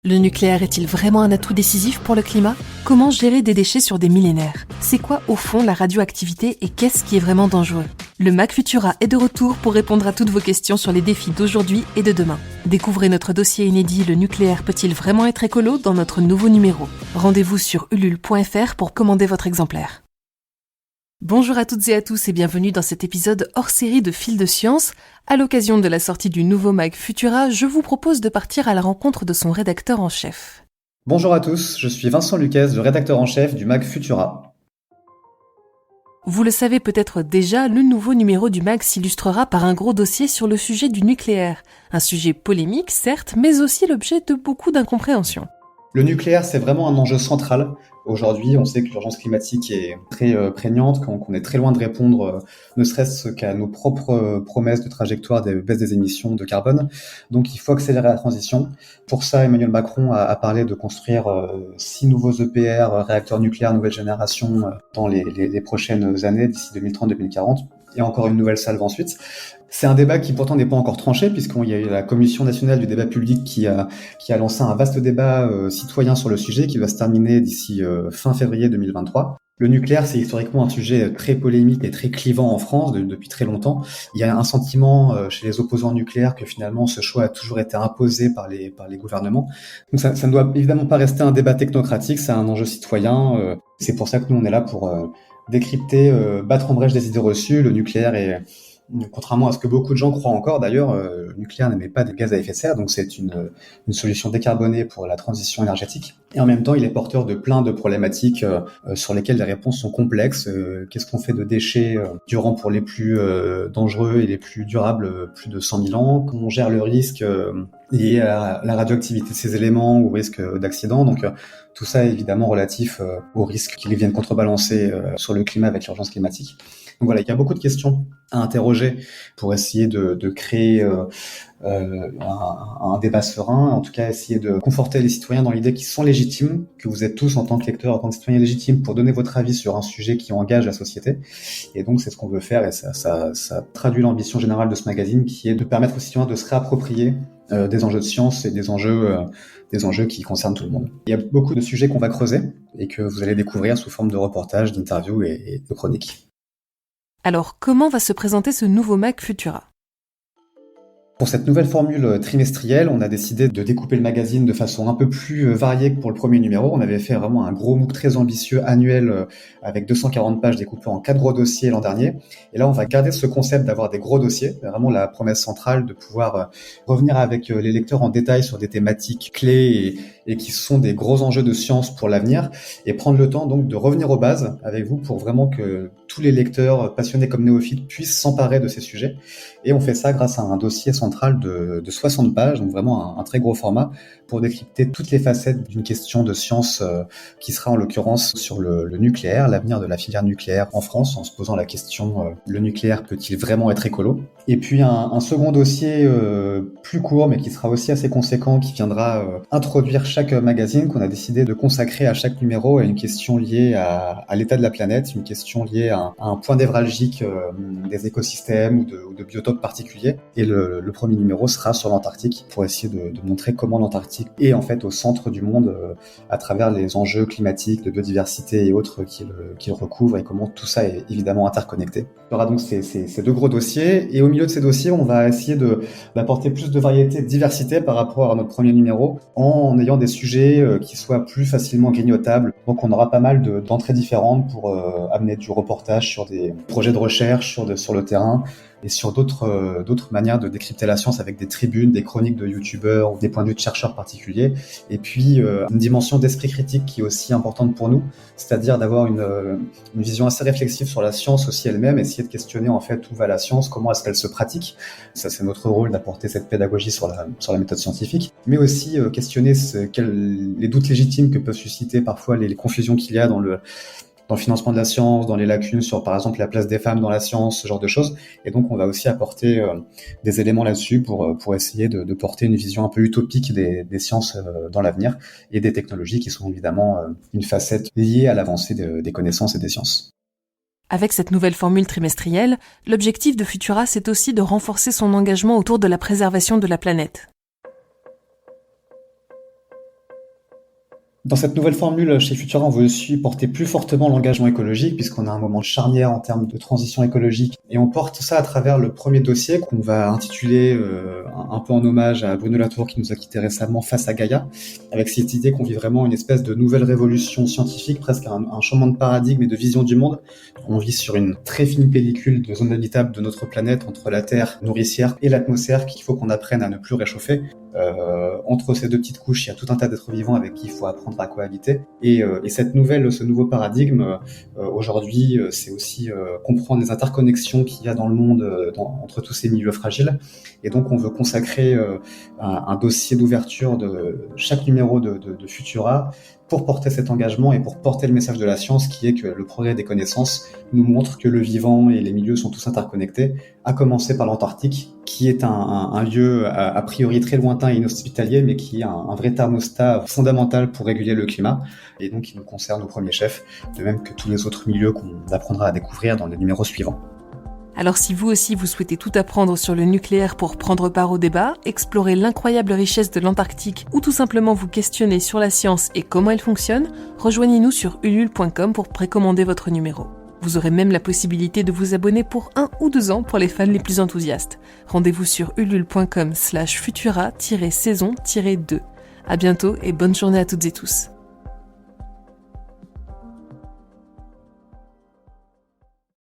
Le nucléaire est-il vraiment un atout décisif pour le climat ? Comment gérer des déchets sur des millénaires ? C'est quoi au fond la radioactivité et qu'est-ce qui est vraiment dangereux ? Le Mac Futura est de retour pour répondre à toutes vos questions sur les défis d'aujourd'hui et de demain. Découvrez notre dossier inédit « Le nucléaire peut-il vraiment être écolo ?» dans notre nouveau numéro. Rendez-vous sur ulule.fr pour commander votre exemplaire. Bonjour à toutes et à tous et bienvenue dans cet épisode hors série de Fil de Science. À l'occasion de la sortie du nouveau Mac Futura, je vous propose de partir à la rencontre de son rédacteur en chef. Bonjour à tous, je suis Vincent Lucas, le rédacteur en chef du Mac Futura. Vous le savez peut-être déjà, le nouveau numéro du Mag s'illustrera par un gros dossier sur le sujet du nucléaire. Un sujet polémique, certes, mais aussi l'objet de beaucoup d'incompréhensions. Le nucléaire, c'est vraiment un enjeu central. Aujourd'hui, on sait que l'urgence climatique est très prégnante, qu'on est très loin de répondre, ne serait-ce qu'à nos propres promesses de trajectoire de baisse des émissions de carbone. Donc, il faut accélérer la transition. Pour ça, Emmanuel Macron a parlé de construire 6 nouveaux EPR, réacteurs nucléaires nouvelle génération, dans les prochaines années, d'ici 2030-2040. Et encore une nouvelle salve ensuite. C'est un débat qui pourtant n'est pas encore tranché, puisqu'il y a eu la Commission nationale du débat public qui a lancé un vaste débat citoyen sur le sujet, qui va se terminer d'ici fin février 2023. Le nucléaire, c'est historiquement un sujet très polémique et très clivant en France depuis très longtemps. Il y a un sentiment chez les opposants nucléaires que finalement ce choix a toujours été imposé par les gouvernements. Donc ça ne doit évidemment pas rester un débat technocratique, c'est un enjeu citoyen. C'est pour ça que nous on est là pour décrypter, battre en brèche des idées reçues. Le nucléaire est, contrairement à ce que beaucoup de gens croient encore d'ailleurs, le nucléaire n'émet pas de gaz à effet de serre, donc c'est une solution décarbonée pour la transition énergétique. Et en même temps, il est porteur de plein de problématiques sur lesquelles les réponses sont complexes. Qu'est-ce qu'on fait de déchets durant pour les plus dangereux et les plus durables, plus de 100 000 ans ? Comment on gère le risque lié à la radioactivité de ces éléments ou au risque d'accident ? Donc tout ça est évidemment relatif aux risques qui viennent contrebalancer sur le climat avec l'urgence climatique. Donc voilà, il y a beaucoup de questions à interroger pour essayer de créer un débat serein, en tout cas essayer de conforter les citoyens dans l'idée qu'ils sont légitimes, que vous êtes tous en tant que lecteurs, en tant que citoyens légitimes pour donner votre avis sur un sujet qui engage la société. Et donc c'est ce qu'on veut faire et ça traduit l'ambition générale de ce magazine qui est de permettre aux citoyens de se réapproprier des enjeux de science et des enjeux qui concernent tout le monde. Il y a beaucoup de sujets qu'on va creuser et que vous allez découvrir sous forme de reportages, d'interviews et de chroniques. Alors, comment va se présenter ce nouveau Mac Futura ? Pour cette nouvelle formule trimestrielle, on a décidé de découper le magazine de façon un peu plus variée que pour le premier numéro. On avait fait vraiment un gros MOOC très ambitieux annuel avec 240 pages découpées en 4 gros dossiers l'an dernier. Et là, on va garder ce concept d'avoir des gros dossiers, vraiment la promesse centrale de pouvoir revenir avec les lecteurs en détail sur des thématiques clés et qui sont des gros enjeux de science pour l'avenir et prendre le temps donc de revenir aux bases avec vous pour vraiment que tous les lecteurs passionnés comme néophytes puissent s'emparer de ces sujets. Et on fait ça grâce à un dossier central de 60 pages, donc vraiment un très gros format pour décrypter toutes les facettes d'une question de science qui sera en l'occurrence sur le nucléaire, l'avenir de la filière nucléaire en France, en se posant la question le nucléaire peut-il vraiment être écolo ? Et puis un second dossier plus court mais qui sera aussi assez conséquent, qui viendra introduire chaque magazine, qu'on a décidé de consacrer à chaque numéro à une question liée à l'état de la planète, une question liée à un point névralgique des écosystèmes ou de biotopes particuliers. Et le premier numéro sera sur l'Antarctique pour essayer de montrer comment l'Antarctique est en fait au centre du monde à travers les enjeux climatiques, de biodiversité et autres qu'il recouvre et comment tout ça est évidemment interconnecté. Il y aura donc ces deux gros dossiers et au milieu de ces dossiers, on va essayer d'apporter plus de variété, de diversité par rapport à notre premier numéro en ayant des sujets qui soient plus facilement grignotables. Donc on aura pas mal d'entrées différentes pour amener du reportage sur des projets de recherche sur le terrain et sur d'autres manières de décrypter la science avec des tribunes, des chroniques de youtubeurs ou des points de vue de chercheurs particuliers. Et puis une dimension d'esprit critique qui est aussi importante pour nous, c'est-à-dire d'avoir une vision assez réflexive sur la science aussi elle-même, essayer de questionner en fait où va la science, comment est-ce qu'elle se pratique. Ça c'est notre rôle d'apporter cette pédagogie sur la méthode scientifique, mais aussi questionner les doutes légitimes que peuvent susciter parfois les confusions qu'il y a dans le financement de la science, dans les lacunes sur, par exemple, la place des femmes dans la science, ce genre de choses. Et donc, on va aussi apporter des éléments là-dessus pour essayer de porter une vision un peu utopique des sciences dans l'avenir et des technologies qui sont évidemment une facette liée à l'avancée des connaissances et des sciences. Avec cette nouvelle formule trimestrielle, l'objectif de Futura, c'est aussi de renforcer son engagement autour de la préservation de la planète. Dans cette nouvelle formule, chez Futura, on veut aussi porter plus fortement l'engagement écologique, puisqu'on a un moment charnière en termes de transition écologique. Et on porte ça à travers le premier dossier qu'on va intituler, un peu en hommage à Bruno Latour qui nous a quittés récemment, Face à Gaïa, avec cette idée qu'on vit vraiment une espèce de nouvelle révolution scientifique, presque un changement de paradigme et de vision du monde. On vit sur une très fine pellicule de zone habitable de notre planète, entre la Terre nourricière et l'atmosphère, qu'il faut qu'on apprenne à ne plus réchauffer. Entre ces deux petites couches, il y a tout un tas d'êtres vivants avec qui il faut apprendre à cohabiter. Et ce nouveau paradigme, aujourd'hui, c'est aussi comprendre les interconnexions qu'il y a dans le monde, entre tous ces milieux fragiles. Et donc, on veut consacrer un dossier d'ouverture de chaque numéro de Futura pour porter cet engagement et pour porter le message de la science qui est que le progrès des connaissances nous montre que le vivant et les milieux sont tous interconnectés, à commencer par l'Antarctique, qui est un lieu a priori très lointain et inhospitalier, mais qui est un vrai thermostat fondamental pour réguler le climat, et donc qui nous concerne au premier chef, de même que tous les autres milieux qu'on apprendra à découvrir dans les numéros suivants. Alors si vous aussi vous souhaitez tout apprendre sur le nucléaire pour prendre part au débat, explorer l'incroyable richesse de l'Antarctique ou tout simplement vous questionner sur la science et comment elle fonctionne, rejoignez-nous sur ulule.com pour précommander votre numéro. Vous aurez même la possibilité de vous abonner pour 1 ou 2 ans pour les fans les plus enthousiastes. Rendez-vous sur ulule.com/futura-saison-2. À bientôt et bonne journée à toutes et tous.